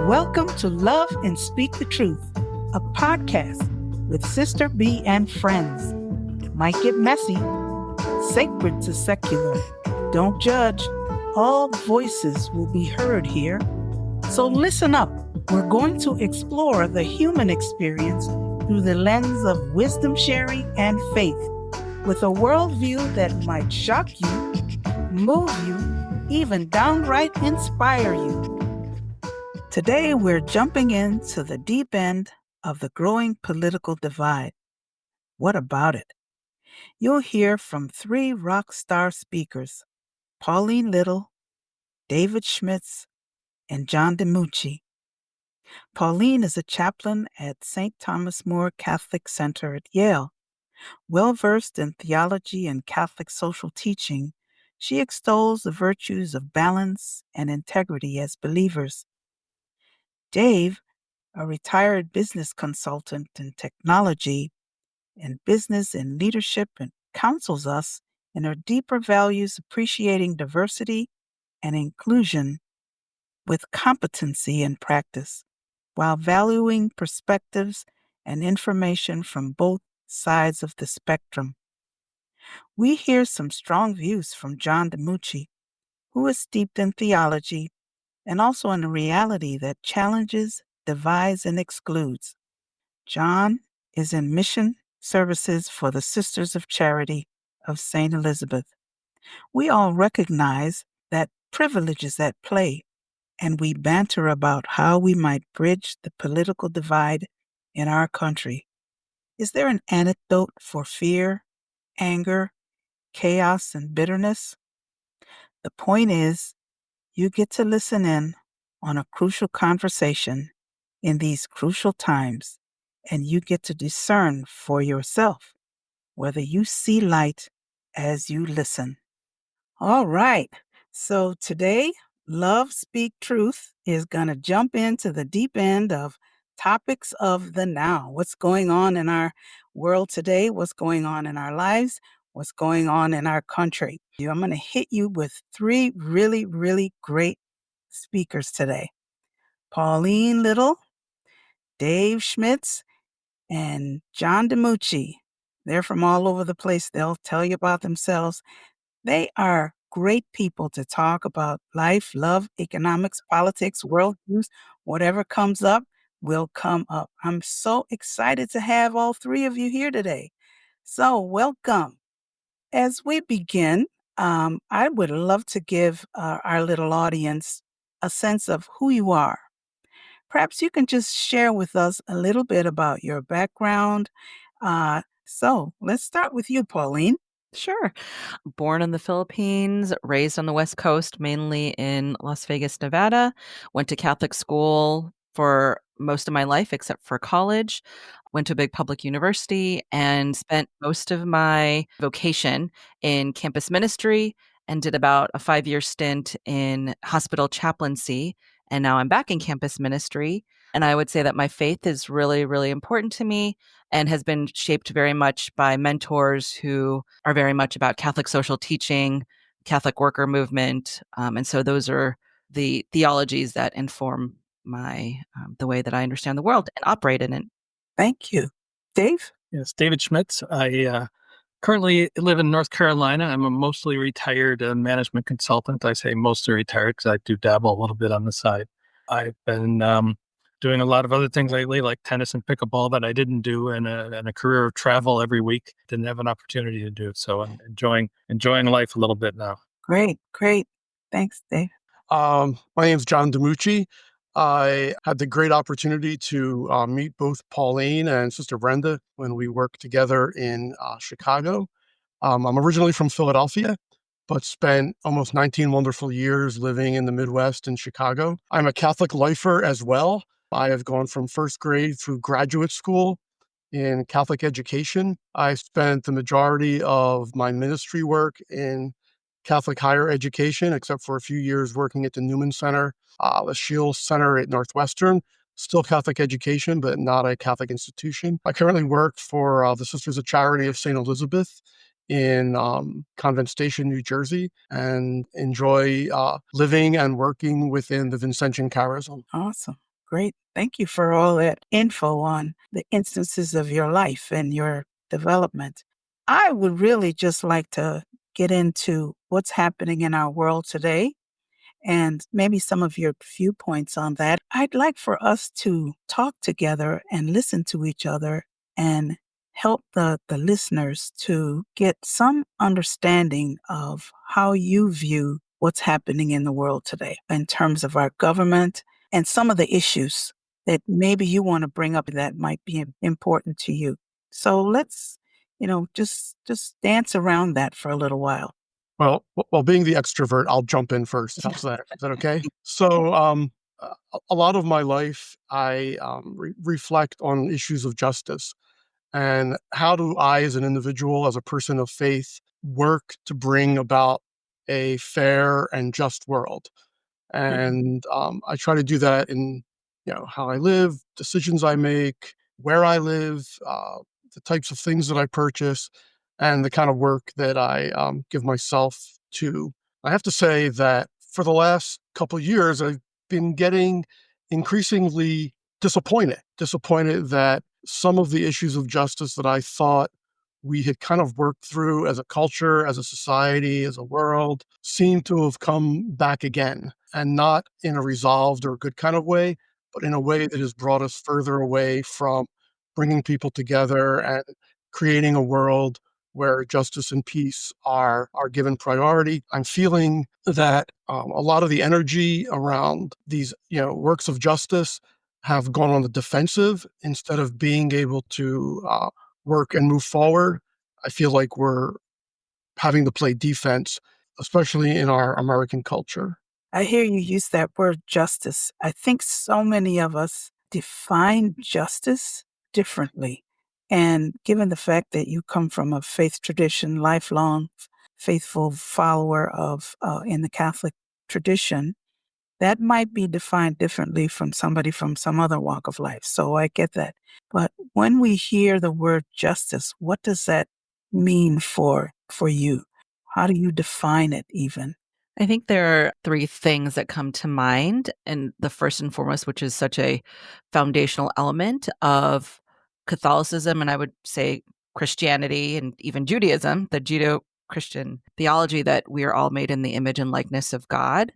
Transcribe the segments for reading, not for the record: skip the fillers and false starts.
Welcome to Love and Speak the Truth, a podcast with Sister B and friends. It might get messy, sacred to secular. Don't judge. All voices will be heard here. So listen up. We're going to explore the human experience through the lens of wisdom sharing and faith, with a worldview that might shock you, move you, even downright inspire you. Today, we're jumping into the deep end of the growing political divide. What about it? You'll hear from three rock star speakers, Pauline Little, David Schmitz, and John Dimucci. Pauline is a chaplain at St. Thomas More Catholic Center at Yale. Well-versed in theology and Catholic social teaching, she extols the virtues of balance and integrity as believers. Dave, a retired business consultant in technology and business and leadership, and counsels us in our deeper values appreciating diversity and inclusion with competency in practice, while valuing perspectives and information from both sides of the spectrum. We hear some strong views from John Dimucci, who is steeped in theology and also in a reality that challenges, divides, and excludes. John is in mission services for the Sisters of Charity of St. Elizabeth. We all recognize that privilege is at play, and we banter about how we might bridge the political divide in our country. Is there an antidote for fear, anger, chaos, and bitterness? The point is, you get to listen in on a crucial conversation in these crucial times, and you get to discern for yourself whether you see light as you listen. All right, so today, Love Speak Truth is going to jump into the deep end of topics of the now. What's going on in our world today? What's going on in our lives? What's going on in our country? I'm going to hit you with three really, really great speakers today. Pauline Little, Dave Schmitz, and John Dimucci. They're from all over the place. They'll tell you about themselves. They are great people to talk about life, love, economics, politics, worldviews. Whatever comes up will come up. I'm so excited to have all three of you here today. So welcome. As we begin, I would love to give our little audience a sense of who you are. Perhaps you can just share with us a little bit about your background. So let's start with you, Pauline. Sure. Born in the Philippines, raised on the West Coast, mainly in Las Vegas, Nevada. Went to Catholic school for most of my life, except for college. Went to a big public university and spent most of my vocation in campus ministry and did about a 5-year stint in hospital chaplaincy. And now I'm back in campus ministry. And I would say that my faith is really, really important to me and has been shaped very much by mentors who are very much about Catholic social teaching, Catholic worker movement. And so those are the theologies that inform my the way that I understand the world and operate in it. Thank you. Dave? Yes, David Schmitz. I currently live in North Carolina. I'm a mostly retired management consultant. I say mostly retired because I do dabble a little bit on the side. I've been doing a lot of other things lately, like tennis and pickleball that I didn't do, and a career of travel every week. Didn't have an opportunity to do. So I'm enjoying life a little bit now. Great. Thanks, Dave. My name's John Dimucci. I had the great opportunity to meet both Pauline and Sister Brenda when we worked together in Chicago. I'm originally from Philadelphia, but spent almost 19 wonderful years living in the Midwest in Chicago. I'm a Catholic lifer as well. I have gone from first grade through graduate school in Catholic education. I spent the majority of my ministry work in Catholic higher education, except for a few years working at the Newman Center, the Shields Center at Northwestern. Still Catholic education, but not a Catholic institution. I currently work for the Sisters of Charity of St. Elizabeth in Convent Station, New Jersey, and enjoy living and working within the Vincentian charism. Awesome. Great. Thank you for all that info on the instances of your life and your development. I would really just like to get into what's happening in our world today and maybe some of your viewpoints on that. I'd like for us to talk together and listen to each other and help the listeners to get some understanding of how you view what's happening in the world today in terms of our government and some of the issues that maybe you want to bring up that might be important to you. So let's, just dance around that for a little while. Well, being the extrovert, I'll jump in first. How's that? Is that okay? So, a lot of my life, I reflect on issues of justice and how do I, as an individual, as a person of faith, work to bring about a fair and just world. And I try to do that in how I live, decisions I make, where I live, the types of things that I purchase, and the kind of work that I give myself to. I have to say that for the last couple of years, I've been getting increasingly disappointed that some of the issues of justice that I thought we had kind of worked through as a culture, as a society, as a world, seem to have come back again, and not in a resolved or good kind of way, but in a way that has brought us further away from bringing people together and creating a world where justice and peace are given priority. I'm feeling that a lot of the energy around these works of justice have gone on the defensive instead of being able to work and move forward. I feel like we're having to play defense, especially in our American culture. I hear you use that word justice. I think so many of us define justice differently. And given the fact that you come from a faith tradition, lifelong faithful follower of in the Catholic tradition, that might be defined differently from somebody from some other walk of life. So I get that. But when we hear the word justice, what does that mean for you? How do you define it even? I think there are three things that come to mind. And the first and foremost, which is such a foundational element of Catholicism, and I would say Christianity and even Judaism, the Judeo-Christian theology, that we are all made in the image and likeness of God,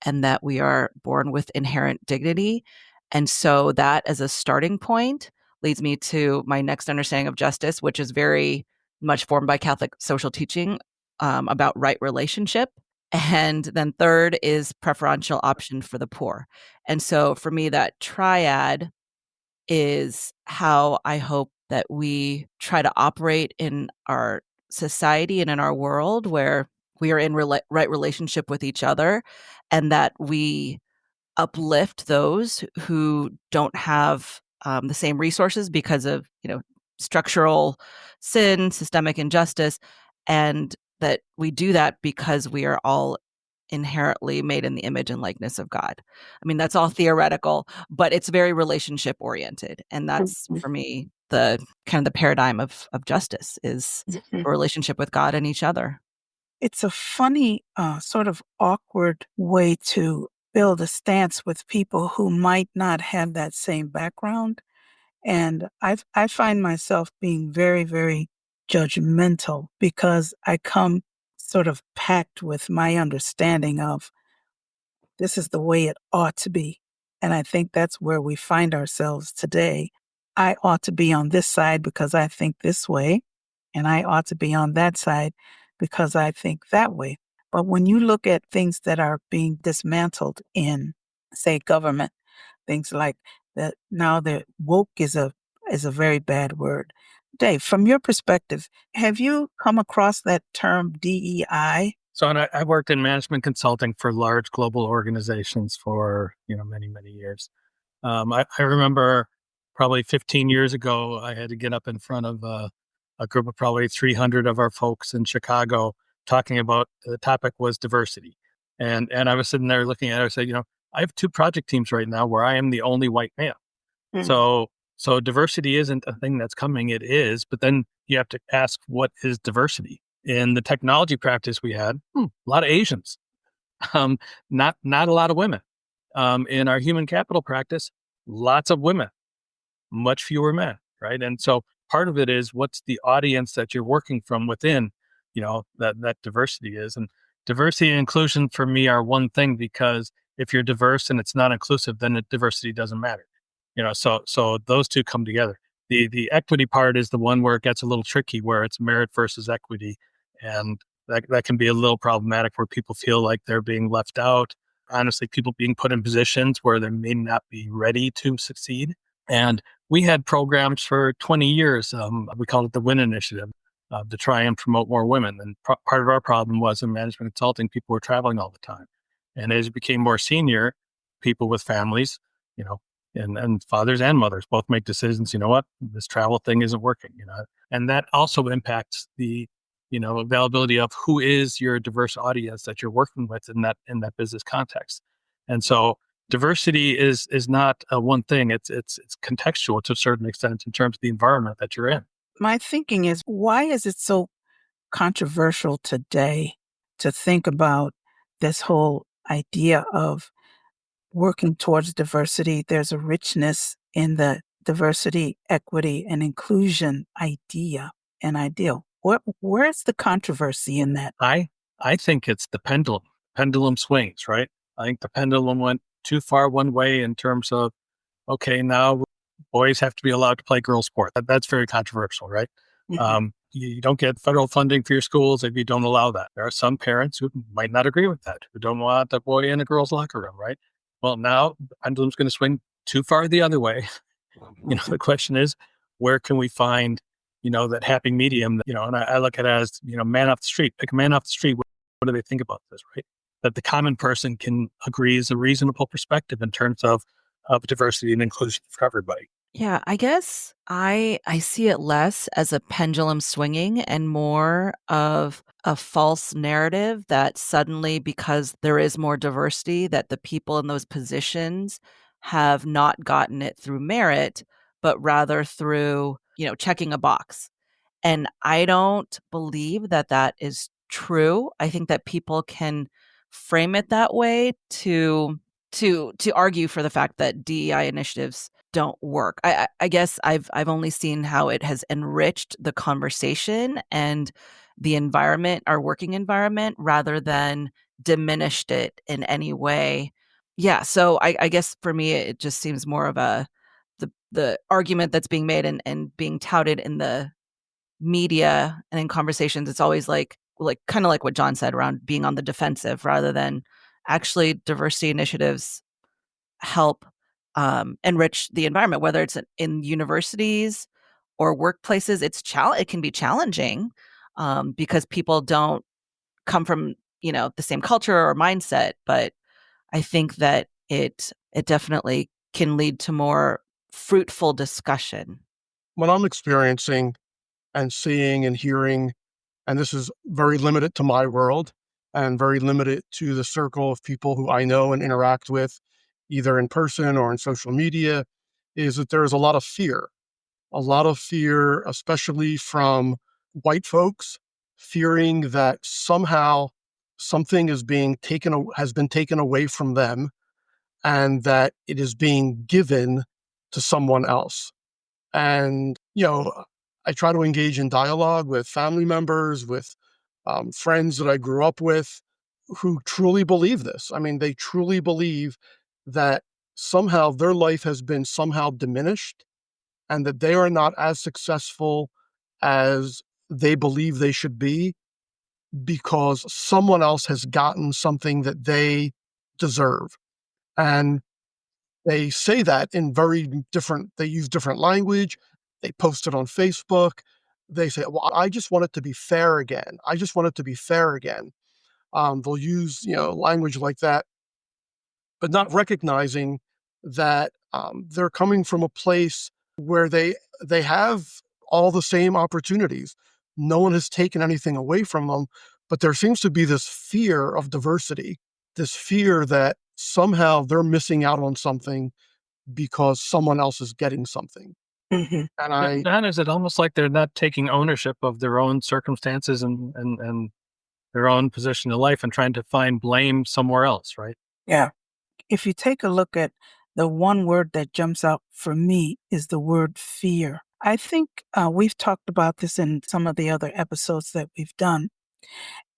and that we are born with inherent dignity. And so that as a starting point leads me to my next understanding of justice, which is very much formed by Catholic social teaching about right relationship. And then third is preferential option for the poor. And so for me, that triad is how I hope that we try to operate in our society and in our world, where we are in right relationship with each other, and that we uplift those who don't have the same resources because of structural sin, systemic injustice, and that we do that because we are all inherently made in the image and likeness of God. I mean, that's all theoretical, but it's very relationship oriented. And that's for me the kind of the paradigm of justice is a relationship with God and each other. It's a funny, sort of awkward way to build a stance with people who might not have that same background. And I find myself being very, very judgmental because I come sort of packed with my understanding of this is the way it ought to be. And I think that's where we find ourselves today. I ought to be on this side because I think this way, and I ought to be on that side because I think that way. But when you look at things that are being dismantled in, say, government, things like that, now the woke is a very bad word. Dave, from your perspective, have you come across that term DEI? So, and I worked in management consulting for large global organizations for many, many years. I remember probably 15 years ago, I had to get up in front of a group of probably 300 of our folks in Chicago talking about the topic was diversity. And I was sitting there looking at it. I said, I have 2 project teams right now where I am the only white male. So diversity isn't a thing that's coming. It is. But then you have to ask, what is diversity? In the technology practice we had, a lot of Asians, not a lot of women. In our human capital practice, lots of women, much fewer men, right? And so part of it is what's the audience that you're working from within, that diversity is. And diversity and inclusion for me are one thing, because if you're diverse and it's not inclusive, then the diversity doesn't matter. So those two come together. The equity part is the one where it gets a little tricky, where it's merit versus equity. And that can be a little problematic, where people feel like they're being left out. Honestly, people being put in positions where they may not be ready to succeed. And we had programs for 20 years. We called it the WIN Initiative, to try and promote more women. And part of our problem was in management consulting, people were traveling all the time. And as you became more senior, people with families, and fathers and mothers both make decisions, this travel thing isn't working, and that also impacts the, availability of who is your diverse audience that you're working with in that business context. And so diversity is not a one thing. It's contextual to a certain extent in terms of the environment that you're in. My thinking is, why is it so controversial today to think about this whole idea of working towards diversity? There's a richness in the diversity, equity, and inclusion idea and ideal. Where's the controversy in that? I think it's the pendulum. Pendulum swings, right? I think the pendulum went too far one way in terms of, okay, now boys have to be allowed to play girls' sport. That's very controversial, right? Mhm. You don't get federal funding for your schools if you don't allow that. There are some parents who might not agree with that, who don't want a boy in a girl's locker room, right? Well, now the pendulum's going to swing too far the other way. The question is, where can we find, that happy medium? And I look at it as, man off the street. Pick a man off the street. What do they think about this, right? That the common person can agree is a reasonable perspective in terms of diversity and inclusion for everybody. Yeah, I guess I see it less as a pendulum swinging and more of a false narrative that suddenly, because there is more diversity, that the people in those positions have not gotten it through merit, but rather through, checking a box. And I don't believe that that is true. I think that people can frame it that way to argue for the fact that DEI initiatives don't work. I guess I've only seen how it has enriched the conversation and the environment, our working environment, rather than diminished it in any way. Yeah, so I guess for me it just seems more of the argument that's being made and being touted in the media and in conversations. It's always like kind of like what John said around being on the defensive, rather than actually diversity initiatives help enrich the environment, whether it's in universities or workplaces. It can be challenging because people don't come from the same culture or mindset, but I think that it definitely can lead to more fruitful discussion. What I'm experiencing and seeing and hearing, and this is very limited to my world and very limited to the circle of people who I know and interact with, either in person or in social media, is that there is a lot of fear. A lot of fear, especially from white folks, fearing that somehow something has been taken away from them, and that it is being given to someone else. And, I try to engage in dialogue with family members, with friends that I grew up with who truly believe this. I mean, they truly believe that somehow their life has been somehow diminished and that they are not as successful as they believe they should be because someone else has gotten something that they deserve. And they say that in they use different language. They post it on Facebook. They say, well, I just want it to be fair again. I just want it to be fair again. They'll use, language like that, but not recognizing that they're coming from a place where they have all the same opportunities. No one has taken anything away from them, but there seems to be this fear of diversity, this fear that somehow they're missing out on something because someone else is getting something. Mhm. And Not is it almost like they're not taking ownership of their own circumstances and their own position in life and trying to find blame somewhere else, right? Yeah. If you take a look at the one word that jumps out for me is the word fear. I think we've talked about this in some of the other episodes that we've done.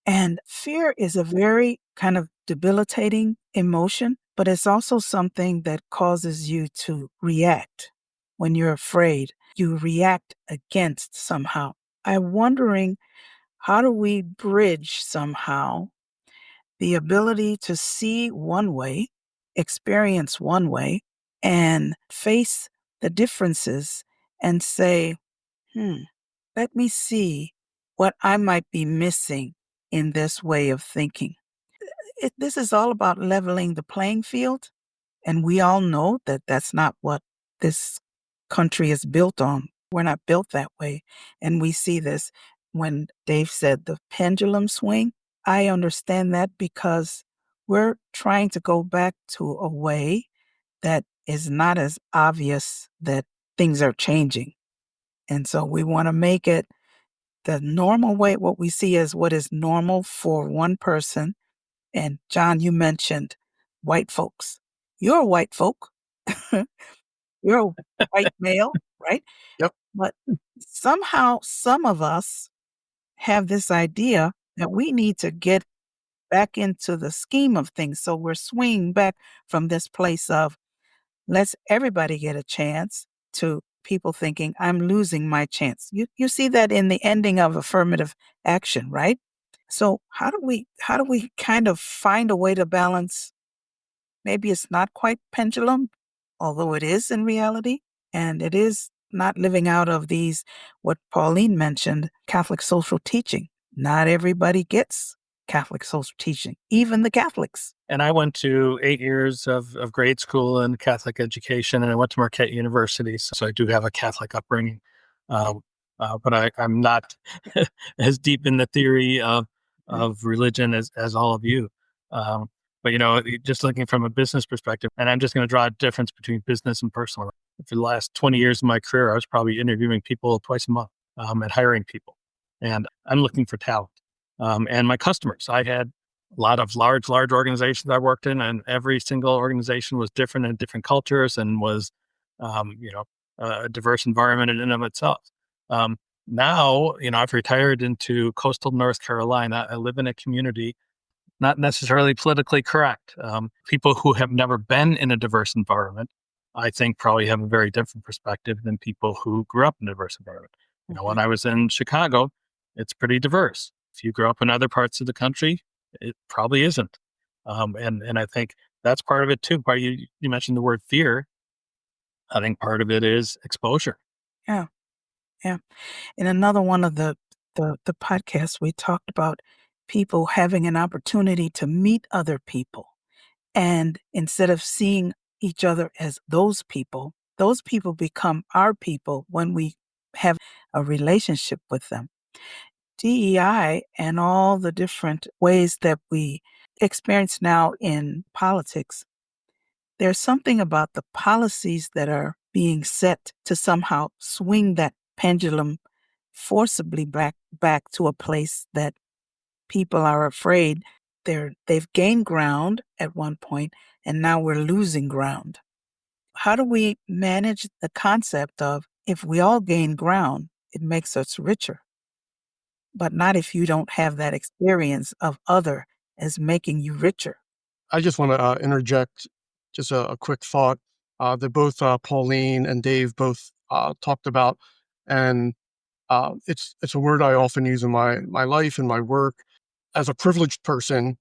And fear is a very kind of debilitating emotion, but it's also something that causes you to react. When you're afraid, you react against somehow. I'm wondering, how do we bridge somehow the ability to see one way, experience one way, and face the differences and say, let me see what I might be missing in this way of thinking. This is all about leveling the playing field. And we all know that that's not what this country is built on. We're not built that way. And we see this when Dave said the pendulum swing. I understand that because we're trying to go back to a way that is not as obvious that things are changing. And so we want to make it the normal way, what we see as what is normal for one person. And John, you mentioned white folks. You're a white folk. You're a white male, right? Yep. But somehow some of us have this idea that we need to get back into the scheme of things. So we're swinging back from this place of let's everybody get a chance to people thinking I'm losing my chance. You see that in the ending of affirmative action, right? So how do we kind of find a way to balance? Maybe it's not quite pendulum, although it is in reality, and it is not living out of these, what Pauline mentioned, Catholic social teaching. Not everybody gets Catholic social teaching, even the Catholics. And I went to 8 years of grade school and Catholic education, and I went to Marquette University. So I do have a Catholic upbringing. But I'm not as deep in the theory of religion as all of you. But, just looking from a business perspective, and I'm just going to draw a difference between business and personal. For the last 20 years of my career, I was probably interviewing people twice a month and hiring people. And I'm looking for talent. And my customers, I had a lot of large organizations I worked in, and every single organization was different and different cultures and was, a diverse environment in and of itself. Now, I've retired into coastal North Carolina. I live in a community, not necessarily politically correct. People who have never been in a diverse environment, I think probably have a very different perspective than people who grew up in a diverse environment. When I was in Chicago, it's pretty diverse. If you grew up in other parts of the country, it probably isn't. And I think that's part of it too. Part you mentioned the word fear. I think part of it is exposure. Yeah. Yeah. In another one of the podcasts, we talked about people having an opportunity to meet other people. And instead of seeing each other as those people become our people when we have a relationship with them. DEI and all the different ways that we experience now in politics, there's something about the policies that are being set to somehow swing that pendulum forcibly back to a place that people are afraid they've gained ground at one point and now we're losing ground. How do we manage the concept of if we all gain ground, it makes us richer? But not if you don't have that experience of other as making you richer. I just want to interject just a quick thought that both Pauline and Dave both talked about, and it's a word I often use in my life and my work. As a privileged person,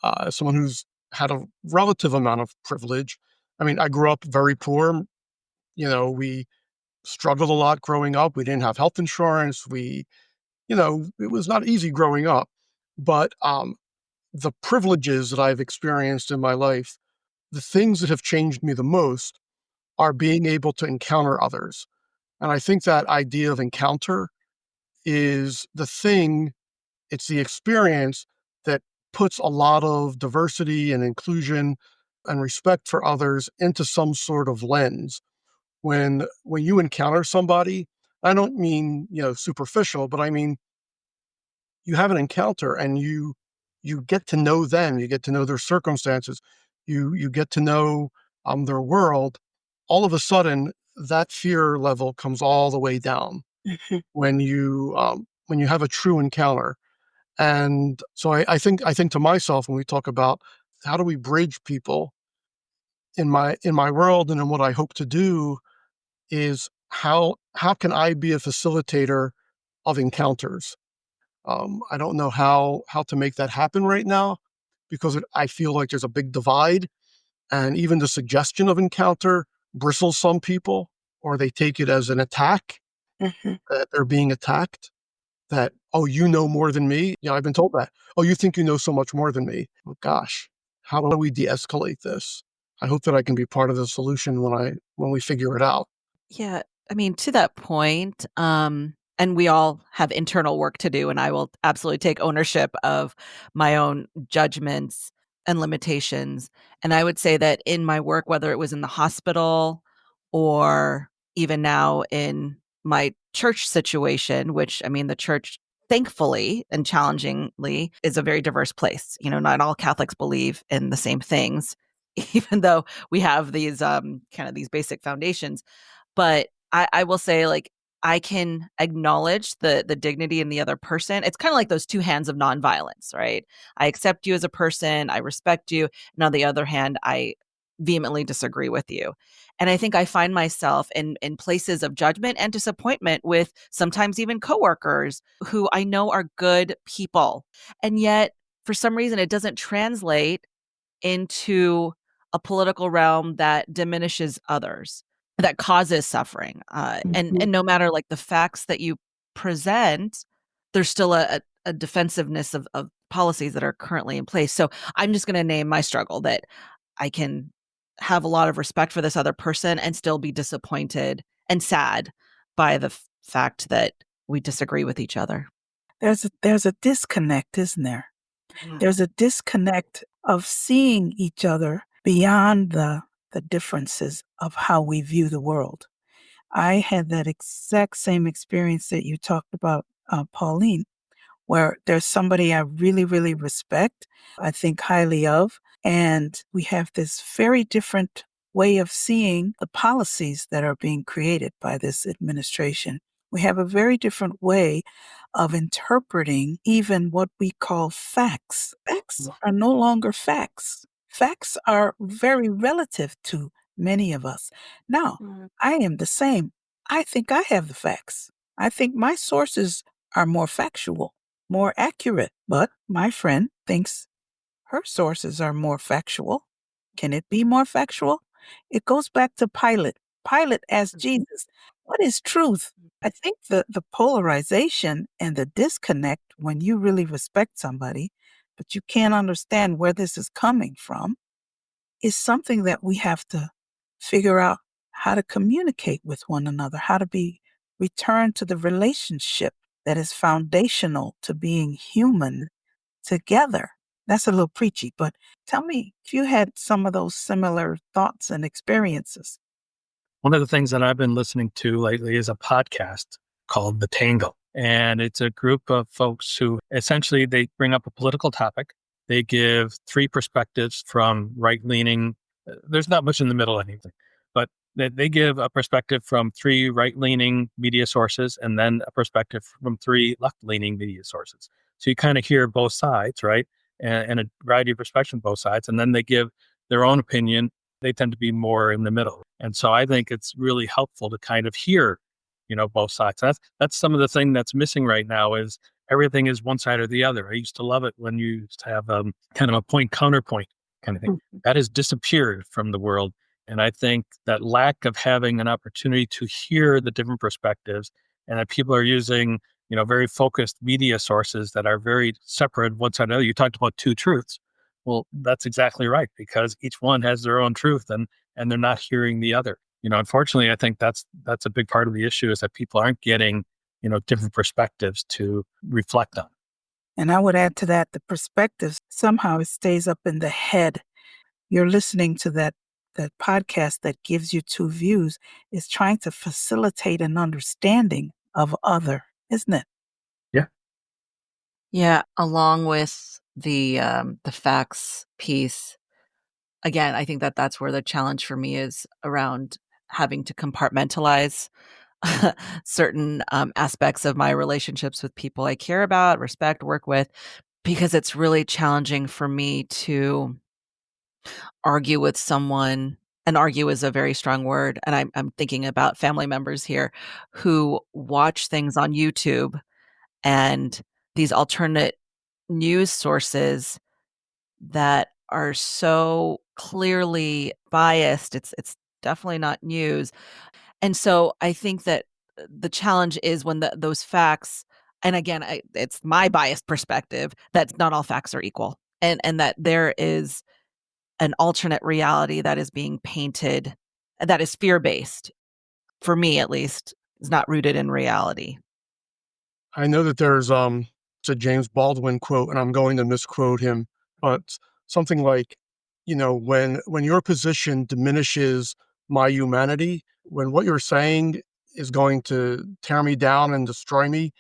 as someone who's had a relative amount of privilege. I mean, I grew up very poor. We struggled a lot growing up. We didn't have health insurance. It was not easy growing up. But the privileges that I've experienced in my life, the things that have changed me the most are being able to encounter others. And I think that idea of encounter is the thing, it's the experience that puts a lot of diversity and inclusion and respect for others into some sort of lens. When you encounter somebody, I don't mean, superficial, but I mean, you have an encounter and you get to know them, you get to know their circumstances, you get to know their world, all of a sudden that fear level comes all the way down when you have a true encounter. And so I think to myself, when we talk about how do we bridge people in my world and in what I hope to do, is how can I be a facilitator of encounters? I don't know how to make that happen right now, because I feel like there's a big divide, and even the suggestion of encounter bristles some people, or they take it as an attack, that they're being attacked. That, oh, you know more than me. Yeah, I've been told that. Oh, you think you know so much more than me. Oh, gosh, how do we de-escalate this? I hope that I can be part of the solution when we figure it out. Yeah, I mean, to that point, and we all have internal work to do, and I will absolutely take ownership of my own judgments and limitations. And I would say that in my work, whether it was in the hospital or even now in my church situation, which I mean, the church, thankfully and challengingly, is a very diverse place. You know, not all Catholics believe in the same things, even though we have these kind of these basic foundations. But I will say, like, I can acknowledge the dignity in the other person. It's kind of like those two hands of nonviolence, right? I accept you as a person, I respect you, and on the other hand, I vehemently disagree with you. And I think I find myself in places of judgment and disappointment with sometimes even coworkers who I know are good people. And yet, for some reason, it doesn't translate into a political realm that diminishes others, that causes suffering. And no matter like the facts that you present, there's still a defensiveness of policies that are currently in place. So I'm just going to name my struggle, that I can have a lot of respect for this other person and still be disappointed and sad by the fact that we disagree with each other. There's a disconnect, isn't there? There's a disconnect of seeing each other beyond the differences of how we view the world. I had that exact same experience that you talked about, Pauline, where there's somebody I really, really respect, I think highly of, and we have this very different way of seeing the policies that are being created by this administration. We have a very different way of interpreting even what we call facts. Facts are no longer facts. Facts are very relative to many of us. Now, I am the same. I think I have the facts. I think my sources are more factual, more accurate, but my friend thinks her sources are more factual. Can it be more factual? It goes back to Pilate. Pilate asked Jesus, what is truth? I think the polarization and the disconnect when you really respect somebody, but you can't understand where this is coming from, is something that we have to figure out how to communicate with one another, how to be return to the relationship that is foundational to being human together. That's a little preachy, but tell me if you had some of those similar thoughts and experiences. One of the things that I've been listening to lately is a podcast called The Tangle. And it's a group of folks who essentially they bring up a political topic. They give three perspectives from right-leaning. There's not much in the middle, anything, but they give a perspective from three right-leaning media sources and then a perspective from three left-leaning media sources. So you kind of hear both sides, right? And a variety of perspectives from both sides. And then they give their own opinion. They tend to be more in the middle. And so I think it's really helpful to kind of hear, both sides. That's some of the thing that's missing right now is everything is one side or the other. I used to love it when you used to have kind of a point counterpoint kind of thing. That has disappeared from the world. And I think that lack of having an opportunity to hear the different perspectives and that people are using, very focused media sources that are very separate one side or the other. You talked about two truths. Well, that's exactly right, because each one has their own truth and they're not hearing the other. Unfortunately, I think that's a big part of the issue is that people aren't getting, different perspectives to reflect on. And I would add to that the perspective somehow it stays up in the head. You're listening to that podcast that gives you two views is trying to facilitate an understanding of other, isn't it? Yeah. Yeah, along with the facts piece, again, I think that that's where the challenge for me is around having to compartmentalize certain aspects of my relationships with people I care about, respect, work with, because it's really challenging for me to argue with someone. And argue is a very strong word. And I'm thinking about family members here who watch things on YouTube and these alternate news sources that are so clearly biased. It's definitely not news. And so I think that the challenge is when those facts, and again, it's my biased perspective that not all facts are equal, and that there is an alternate reality that is being painted that is fear based. For me, at least, is not rooted in reality. I know that there's it's a James Baldwin quote, and I'm going to misquote him, but something like, when your position diminishes my humanity, when what you're saying is going to tear me down and destroy me,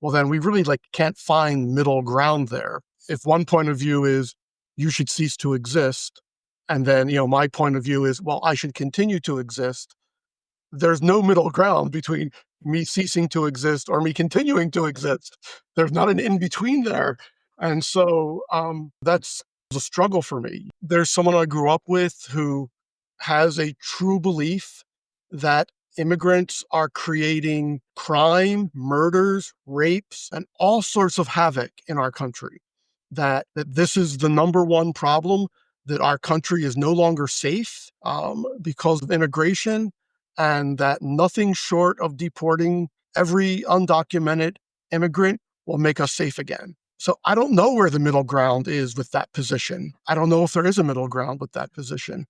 well, then we really can't find middle ground there. If one point of view is you should cease to exist, and then my point of view is, well, I should continue to exist, there's no middle ground between me ceasing to exist or me continuing to exist. There's not an in between there. And so that's a struggle for me. There's someone I grew up with who has a true belief that immigrants are creating crime, murders, rapes, and all sorts of havoc in our country. That this is the number one problem, that our country is no longer safe because of immigration, and that nothing short of deporting every undocumented immigrant will make us safe again. So I don't know where the middle ground is with that position. I don't know if there is a middle ground with that position.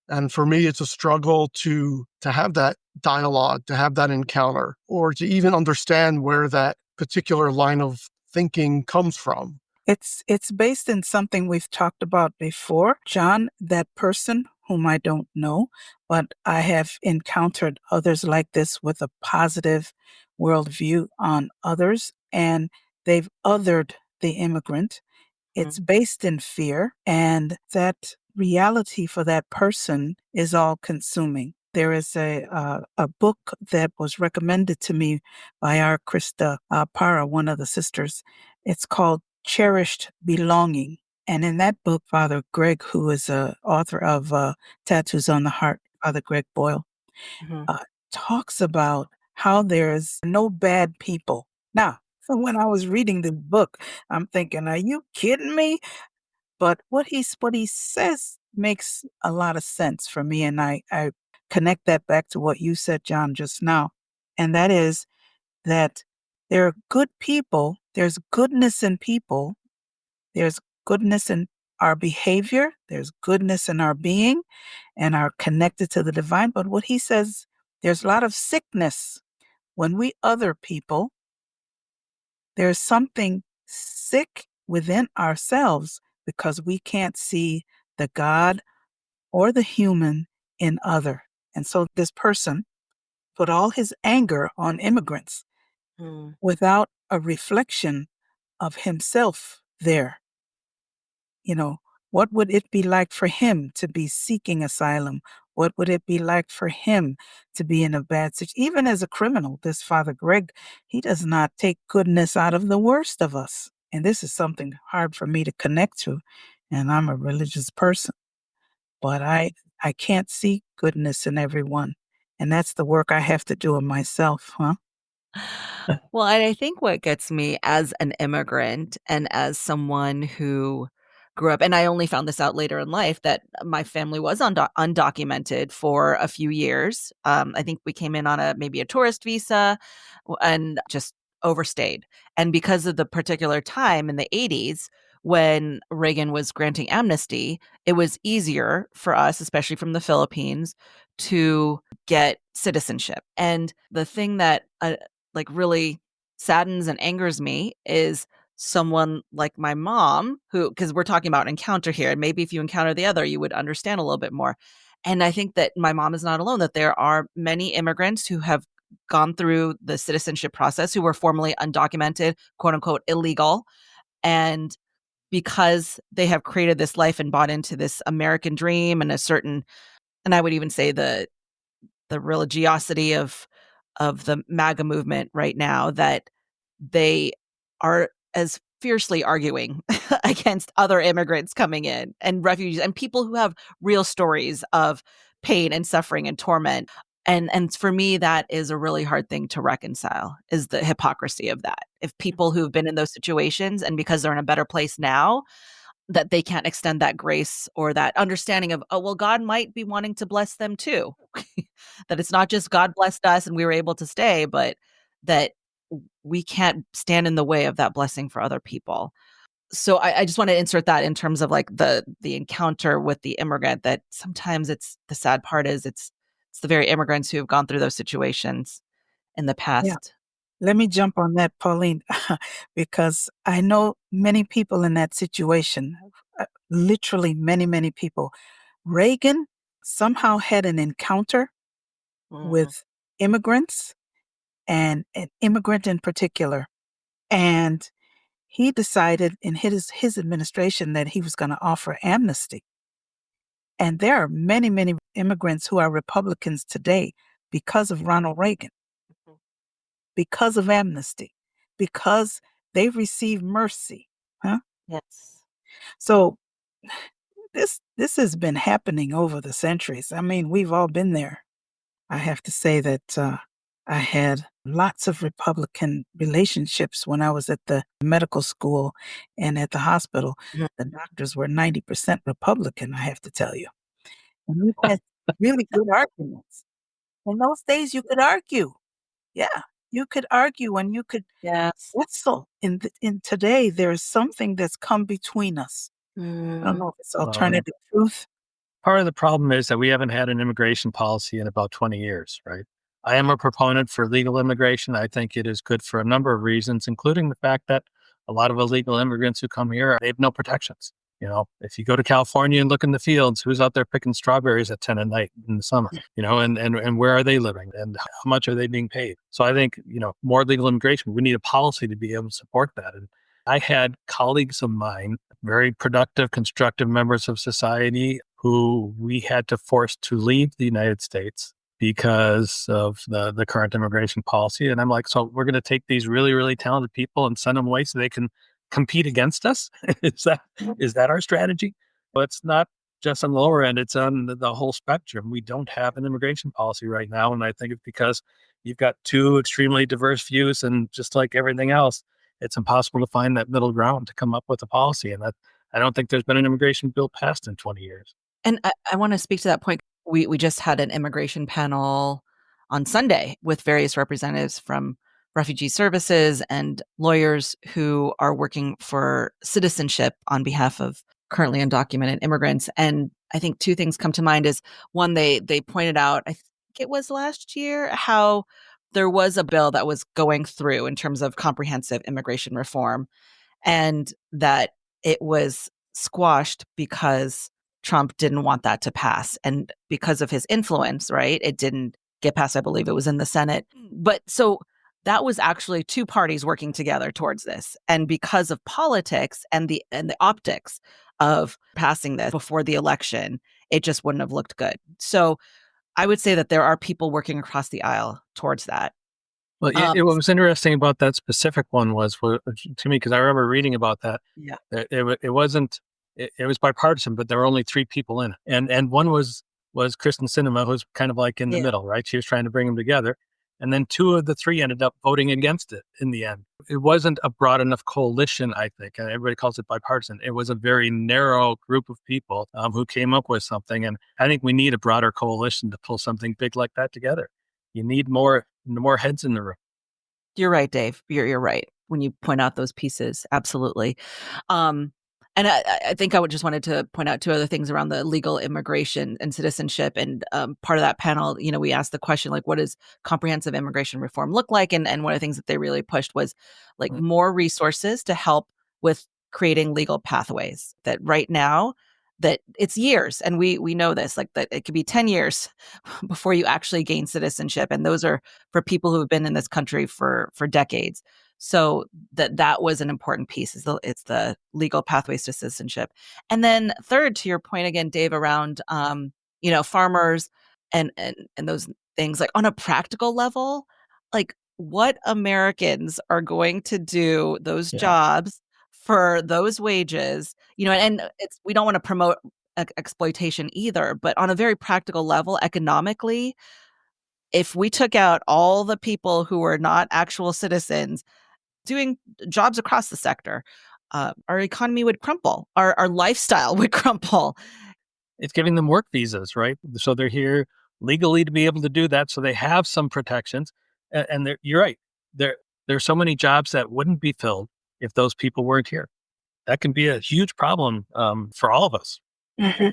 And for me, it's a struggle to have that dialogue, to have that encounter, or to even understand where that particular line of thinking comes from. It's based in something we've talked about before. John, that person whom I don't know, but I have encountered others like this with a positive worldview on others, and they've othered the immigrant. It's based in fear, and that reality for that person is all consuming. There is a book that was recommended to me by our Krista Para, one of the sisters. It's called Cherished Belonging. And in that book, Father Greg, who is a author of Tattoos on the Heart, Father Greg Boyle, talks about how there's no bad people. Now, so when I was reading the book, I'm thinking, are you kidding me? But what he says makes a lot of sense for me. And I connect that back to what you said, John, just now. And that is that there are good people. There's goodness in people. There's goodness in our behavior. There's goodness in our being and are connected to the divine. But what he says, there's a lot of sickness. When we other people, there's something sick within ourselves because we can't see the God or the human in other. And so this person put all his anger on immigrants without a reflection of himself there. What would it be like for him to be seeking asylum? What would it be like for him to be in a bad situation? Even as a criminal, this Father Greg, he does not take goodness out of the worst of us. And this is something hard for me to connect to. And I'm a religious person, but I can't see goodness in everyone. And that's the work I have to do in myself, huh? Well, and I think what gets me as an immigrant and as someone who grew up, and I only found this out later in life, that my family was undocumented for a few years. I think we came in on maybe a tourist visa and just overstayed. And because of the particular time in the 80s when Reagan was granting amnesty, it was easier for us, especially from the Philippines, to get citizenship. And the thing that really saddens and angers me is someone like my mom, who, because we're talking about encounter here, and maybe if you encounter the other, you would understand a little bit more. And I think that my mom is not alone, that there are many immigrants who have gone through the citizenship process who were formerly undocumented, quote unquote, illegal. And because they have created this life and bought into this American dream and a certain, and I would even say the religiosity of the MAGA movement right now, that they are as fiercely arguing against other immigrants coming in and refugees and people who have real stories of pain and suffering and torment. And for me, that is a really hard thing to reconcile, is the hypocrisy of that. If people who've been in those situations, and because they're in a better place now, that they can't extend that grace or that understanding of, oh, well, God might be wanting to bless them too. That it's not just God blessed us and we were able to stay, but that we can't stand in the way of that blessing for other people. So I just want to insert that in terms of like the encounter with the immigrant, that sometimes it's the sad part is it's the very immigrants who have gone through those situations in the past. Yeah. Let me jump on that, Pauline, because I know many people in that situation, literally many, many people. Reagan somehow had an encounter with immigrants, and an immigrant in particular. And he decided in his administration that he was going to offer amnesty. And there are many, many immigrants who are Republicans today because of Ronald Reagan, because of amnesty, because they received mercy. Huh? Yes. So this has been happening over the centuries. I mean, we've all been there. I have to say that I had lots of Republican relationships when I was at the medical school and at the hospital. Mhm. The doctors were 90% Republican, I have to tell you. And we had really good arguments. In those days, you could argue. Yeah, you could argue and you could Yes. wrestle. In today, there is something that's come between us. I don't know if it's alternative truth. Part of the problem is that we haven't had an immigration policy in about 20 years, right? I am a proponent for legal immigration. I think it is good for a number of reasons, including the fact that a lot of illegal immigrants who come here, they have no protections. You know, if you go to California and look in the fields, who's out there picking strawberries at 10 at night in the summer? You know, and where are they living and how much are they being paid? So I think, you know, more legal immigration, we need a policy to be able to support that. And I had colleagues of mine, very productive, constructive members of society, who we had to force to leave the United States because of the current immigration policy. And I'm like, so we're going to take these really, really talented people and send them away so they can compete against us? is that our strategy? Well, it's not just on the lower end, it's on the whole spectrum. We don't have an immigration policy right now. And I think it's because you've got two extremely diverse views, and just like everything else, it's impossible to find that middle ground to come up with a policy. And that I don't think there's been an immigration bill passed in 20 years. And I want to speak to that point. We just had an immigration panel on Sunday with various representatives from refugee services and lawyers who are working for citizenship on behalf of currently undocumented immigrants. And I think two things come to mind is, one, they pointed out, I think it was last year, how there was a bill that was going through in terms of comprehensive immigration reform, and that it was squashed because Trump didn't want that to pass. And because of his influence, right, it didn't get passed. I believe it was in the Senate. But so that was actually two parties working together towards this. And because of politics and the optics of passing this before the election, it just wouldn't have looked good. So I would say that there are people working across the aisle towards that. Well, what was interesting about that specific one was, to me, because I remember reading about that. Yeah, it wasn't. It was bipartisan, but there were only three people in it, and one was Kristen Sinema, who's kind of like in the middle, right? She was trying to bring them together, and then two of the three ended up voting against it in the end. It wasn't a broad enough coalition, I think, and everybody calls it bipartisan. It was a very narrow group of people who came up with something, and I think we need a broader coalition to pull something big like that together. You need more heads in the room. You're right, Dave. You're right when you point out those pieces. Absolutely. And I think I would just wanted to point out two other things around the legal immigration and citizenship. And part of that panel, you know, we asked the question, like, what does comprehensive immigration reform look like? And one of the things that they really pushed was like more resources to help with creating legal pathways. That right now, that it's years, and we know this, like that it could be 10 years before you actually gain citizenship. And those are for people who have been in this country for decades. So that was an important piece. It's the legal pathways to citizenship. And then third, to your point again, Dave, around farmers and those things, like on a practical level, like what Americans are going to do those jobs for those wages, and we don't want to promote exploitation either, but on a very practical level, economically, if we took out all the people who are not actual citizens doing jobs across the sector, our economy would crumple, our lifestyle would crumple. It's giving them work visas, right? So they're here legally to be able to do that. So they have some protections. And you're right. There's so many jobs that wouldn't be filled if those people weren't here. That can be a huge problem for all of us. Mm-hmm.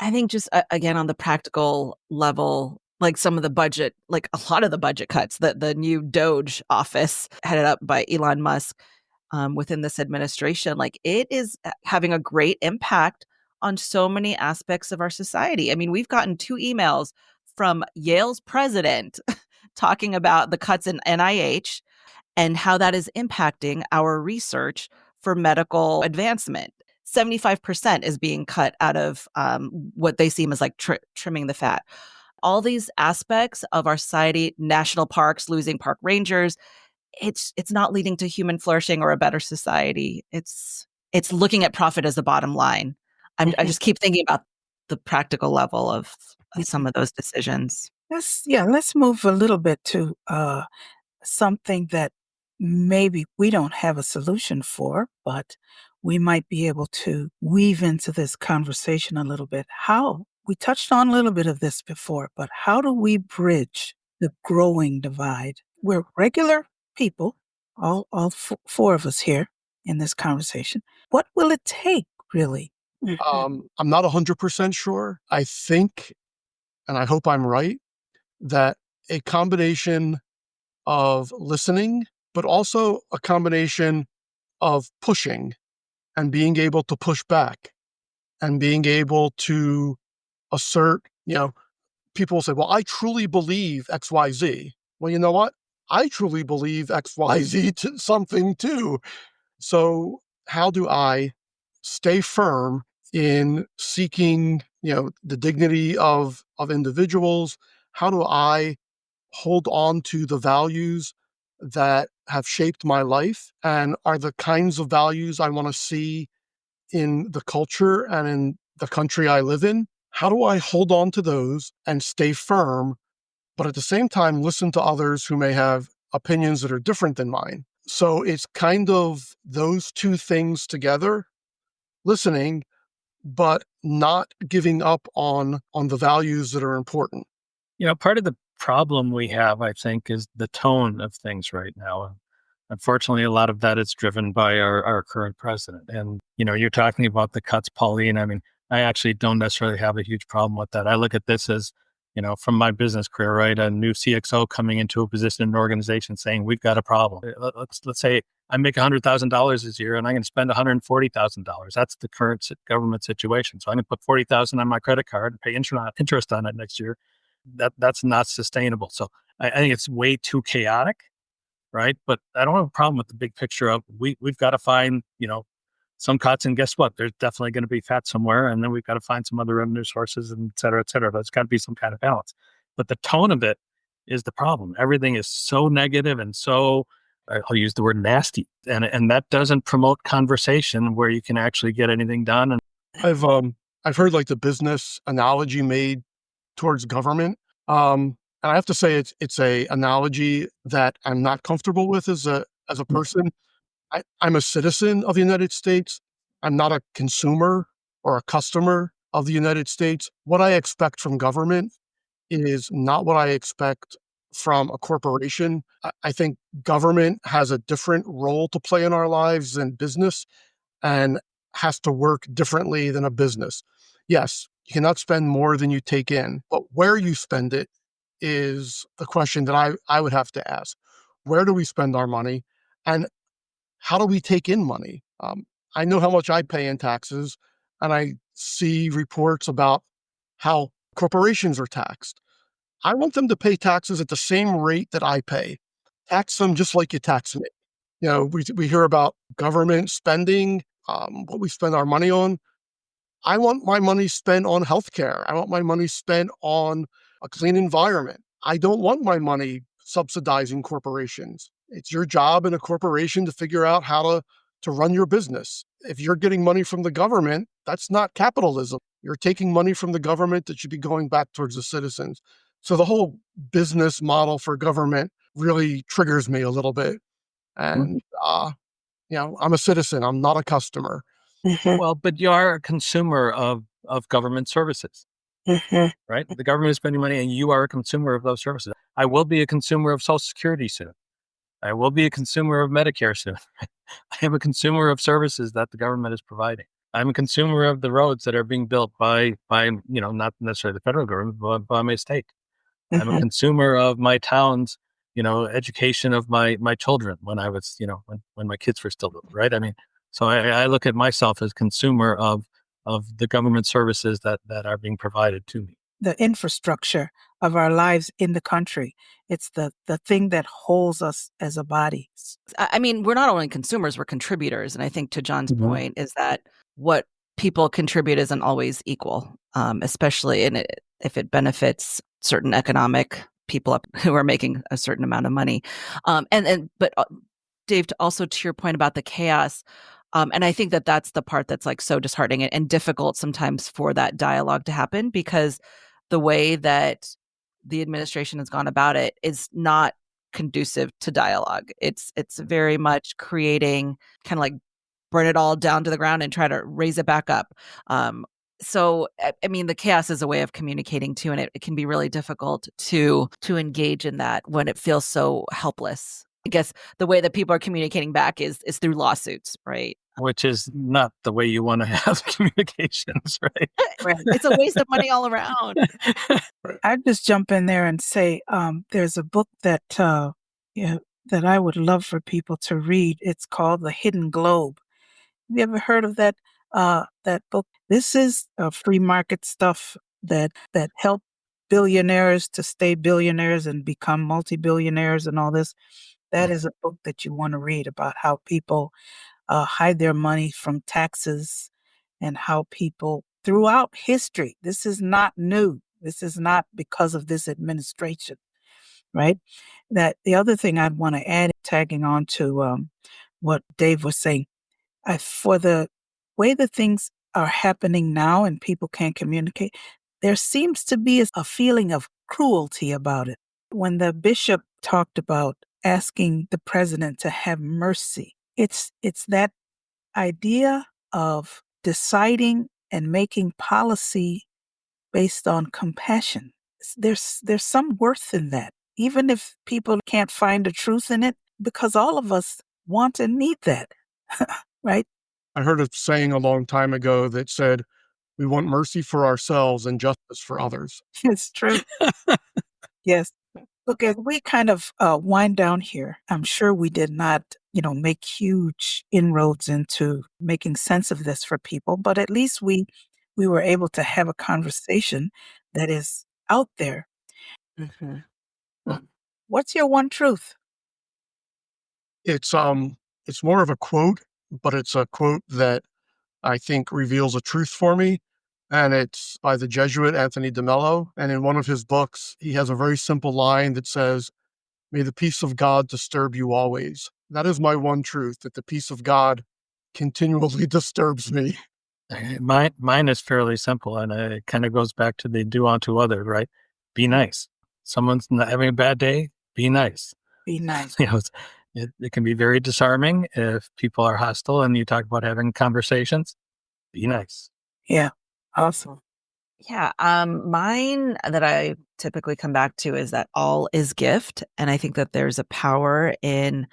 I think just, again, on the practical level, like some of the budget, like a lot of the budget cuts, the new Doge office headed up by Elon Musk within this administration, like it is having a great impact on so many aspects of our society. I mean, we've gotten 2 emails from Yale's president talking about the cuts in NIH and how that is impacting our research for medical advancement. 75% is being cut out of what they seem as like trimming the fat. All these aspects of our society, national parks, losing park rangers, it's not leading to human flourishing or a better society. It's looking at profit as the bottom line. I just keep thinking about the practical level of some of those decisions. Let's move a little bit to something that maybe we don't have a solution for, but we might be able to weave into this conversation a little bit. How? We touched on a little bit of this before, but how do we bridge the growing divide? We're regular people, all 4 of us here in this conversation. What will it take, really? I'm not 100% sure. I think, and I hope I'm right, that a combination of listening, but also a combination of pushing and being able to push back and being able to assert, people say, well, I truly believe XYZ. Well, you know what? I truly believe XYZ to something too. So how do I stay firm in seeking, the dignity of individuals? How do I hold on to the values that have shaped my life and are the kinds of values I want to see in the culture and in the country I live in? How do I hold on to those and stay firm, but at the same time listen to others who may have opinions that are different than mine? So it's kind of those 2 things together, listening, but not giving up on the values that are important. Part of the problem we have, I think, is the tone of things right now. Unfortunately, a lot of that is driven by our current president. And, you're talking about the cuts, Pauline. I mean, I actually don't necessarily have a huge problem with that. I look at this as, from my business career, right? A new CXO coming into a position in an organization saying, we've got a problem. Let's say I make $100,000 this year and I'm going to spend $140,000. That's the current government situation. So I'm going to put $40,000 on my credit card and pay interest on it next year. That's not sustainable. So I think it's way too chaotic, right? But I don't have a problem with the big picture of we've got to find, some cuts, and guess what? There's definitely going to be fat somewhere, and then we've got to find some other revenue sources, and et cetera, et cetera. But it's got to be some kind of balance. But the tone of it is the problem. Everything is so negative and so, I'll use the word nasty, and that doesn't promote conversation where you can actually get anything done. And I've heard like the business analogy made towards government. And I have to say it's a analogy that I'm not comfortable with as a person. I'm a citizen of the United States. I'm not a consumer or a customer of the United States. What I expect from government is not what I expect from a corporation. I think government has a different role to play in our lives than business and has to work differently than a business. Yes, you cannot spend more than you take in, but where you spend it is the question that I would have to ask. Where do we spend our money? And how do we take in money? I know how much I pay in taxes, and I see reports about how corporations are taxed. I want them to pay taxes at the same rate that I pay. Tax them just like you tax me. We hear about government spending, what we spend our money on. I want my money spent on healthcare. I want my money spent on a clean environment. I don't want my money subsidizing corporations. It's your job in a corporation to figure out how to run your business. If you're getting money from the government, that's not capitalism. You're taking money from the government that should be going back towards the citizens. So the whole business model for government really triggers me a little bit. And, I'm a citizen. I'm not a customer. Mhm, Well, but you are a consumer of government services, mhm, right? The government is spending money and you are a consumer of those services. I will be a consumer of Social Security soon. I will be a consumer of Medicare soon. I am a consumer of services that the government is providing. I'm a consumer of the roads that are being built by not necessarily the federal government, but by my state. I'm a mhm. consumer of my town's, education of my children when I was, when my kids were still little, right? I mean, so I look at myself as consumer of the government services that are being provided to me. The infrastructure of our lives in the country. It's the thing that holds us as a body. I mean, we're not only consumers, we're contributors. And I think to John's Mhm. point is that what people contribute isn't always equal, especially if it benefits certain economic people who are making a certain amount of money. But Dave, also to your point about the chaos, and I think that that's the part that's like so disheartening and difficult sometimes for that dialogue to happen, because the way that the administration has gone about it is not conducive to dialogue. It's very much creating kind of like burn it all down to the ground and try to raise it back up. So I mean, the chaos is a way of communicating too, and it can be really difficult to engage in that when it feels so helpless. I guess the way that people are communicating back is through lawsuits, right? Which is not the way you want to have communications, right? Right. It's a waste of money all around. I'd just jump in there and say there's a book that that I would love for people to read. It's called The Hidden Globe. Have you ever heard of that book? This is free market stuff that help billionaires to stay billionaires and become multi-billionaires and all this. That is a book that you want to read about how people hide their money from taxes and how people throughout history, this is not new. This is not because of this administration, right? That the other thing I'd want to add, tagging on to what Dave was saying, for the way that things are happening now and people can't communicate, there seems to be a feeling of cruelty about it. When the bishop talked about asking the president to have mercy, it's that idea of deciding and making policy based on compassion. There's some worth in that, even if people can't find the truth in it, because all of us want and need that, right? I heard a saying a long time ago that said, we want mercy for ourselves and justice for others. It's true. Yes. Look, as we kind of wind down here, I'm sure we did not, make huge inroads into making sense of this for people, but at least we were able to have a conversation that is out there. Mhm. What's your one truth? It's more of a quote, but it's a quote that I think reveals a truth for me. And it's by the Jesuit Anthony de Mello. And in one of his books, he has a very simple line that says, "May the peace of God disturb you always." That is my one truth, that the peace of God continually disturbs me. Mine is fairly simple, and it kind of goes back to the do unto others, right? Be nice. Someone's not having a bad day, be nice. Be nice. It can be very disarming if people are hostile and you talk about having conversations. Be nice. Yeah. Awesome. Yeah, mine that I typically come back to is that all is gift. And I think that there's a power in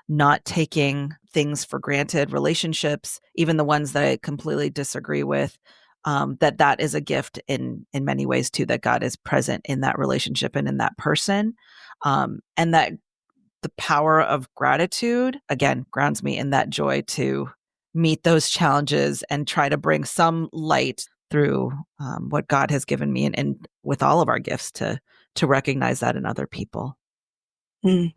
not taking things for granted, relationships, even the ones that I completely disagree with, that is a gift in many ways too, that God is present in that relationship and in that person. And that the power of gratitude, again, grounds me in that joy to meet those challenges and try to bring some light through what God has given me, and with all of our gifts to recognize that in other people. Mm.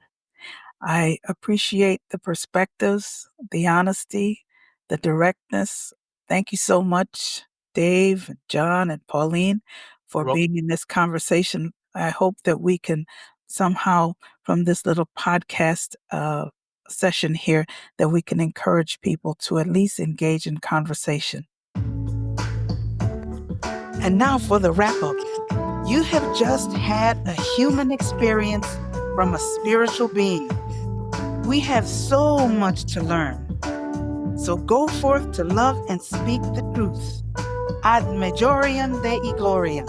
I appreciate the perspectives, the honesty, the directness. Thank you so much, Dave, John, and Pauline, for You're welcome. being in this conversation. I hope that we can somehow, from this little podcast session here, that we can encourage people to at least engage in conversation. And now for the wrap up. You have just had a human experience from a spiritual being. We have so much to learn. So go forth to love and speak the truth. Ad majorem Dei gloriam.